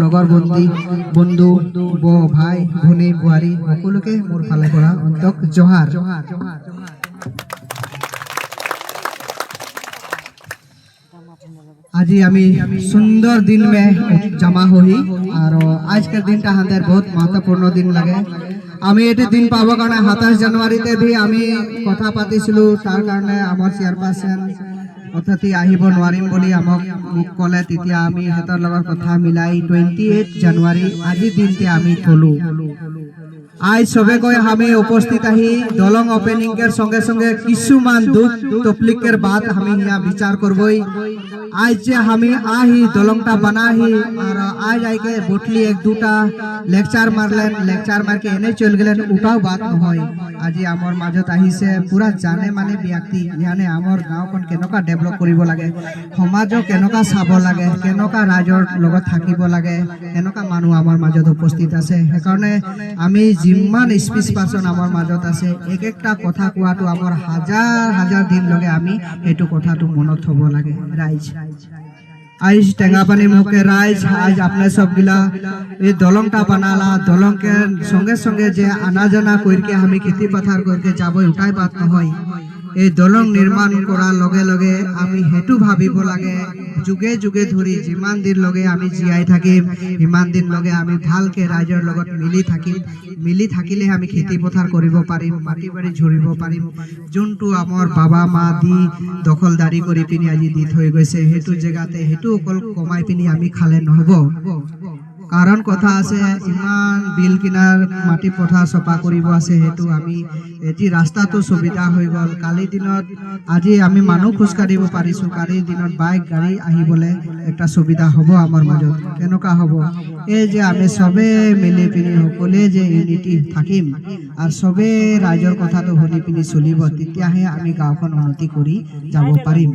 লগৰ বন্ধু ভাই ভনী বোৱাৰী সকলোকে মোৰ ফালৰ পৰা অন্তক জহাৰ। আজি আমি सुंदर दिन में जमा हुई और आज के दिन हमारे बहुत महत्वपूर्ण दिन लगे। আমি এটি দিন পাব কারণে 27 জানুয়ারিতে ভি আমি কথা পাতিছিলো তার কারণে আমার চেয়ারপারসন অতিথি আহিব নোৱাৰিম বুলি মোক ক'লে। তেতিয়া আমি হেতৰ লগত কথা মিলাই 28 জানুয়ারি আজি দিনতে আমি থলো। आज सबे कोई हमें उपस्थित ही दलंग ओपनिंग के संगे संगे किसुमान दुख तकलीफेर बात हमें यहाँ विचार करबई। आज जे हमें आही दलंगटा बना ही और आज आके बोटली एक दूटा लेक्चर मारलेन, लेक्चर मार के एने चल गेलेन, उठाओ बात নহয়। आज आमर মাজত আহিছে पूरा जाने माने व्यक्ति यानी आमर गाँवखन केनका डेभलप करिब लागे, समाजो केनका चाब लागे, केनका राइजर লগত থাকিব লাগে, केनका मानु आमर মাজত उपस्थित আছে। সেইকাৰণে আমি जिमान स्पीच पार्सन आमर মাজত আছে एक एकटा कथा कोवाটো आमर हजार हजार दिन लगे आमी एटु कथाটো মনত থব লাগে। राइज आज टेंगापानी मुखे राइज आज अपने सब गिला ये दलंगटा बनाला, दलंग के संगे संगे जे आना जाना करके हमें खेती पथार करके जाबो उठाई बात নহয়। এই দলং নির্মাণ করার লগে লগে আমি হেতু ভাবিব লাগে যুগে যুগে ধরি যিমান দিন লগে আমি জিয়াই থাকিম ইমান দিন লগে আমি ভালকে ৰাইজৰ লগত মিলি থাকিলে আমি খেতি পথাৰ কৰিব পাৰিম, মাটি বাৰী ঝৰিব পাৰিম। যোনটো আমাৰ বাবা মা দি দখলদাৰী কৰি পিনি আজি দি থৈ গৈছে হেতু জেগাতে হেতু অকল কমাই পিনি আমি খালে নহব। कारण कथा আছে ইমান বিল কিনার মাটি পথা সফা কৰিব আছে হেতু আমি এটি রাস্তা তো সুবিধা হৈ গল। কালি দিনত আজি আমি মানুহ খোজ কাঢ়িব পাৰিছো, কালি দিনত বাইক গাড়ী আহিবলে একটা সুবিধা হ'ব আমাৰ মাজত। কেনকা হ'ব এই যে আমি সবে মিলি পিনি সকলে যে ইউনিটি থাকিম আর সবে ৰাইজৰ কথাটো শুনি পিনি চলিব, তেতিয়াহে আমি গাঁওখন উন্নতি কৰি যাব পাৰিম।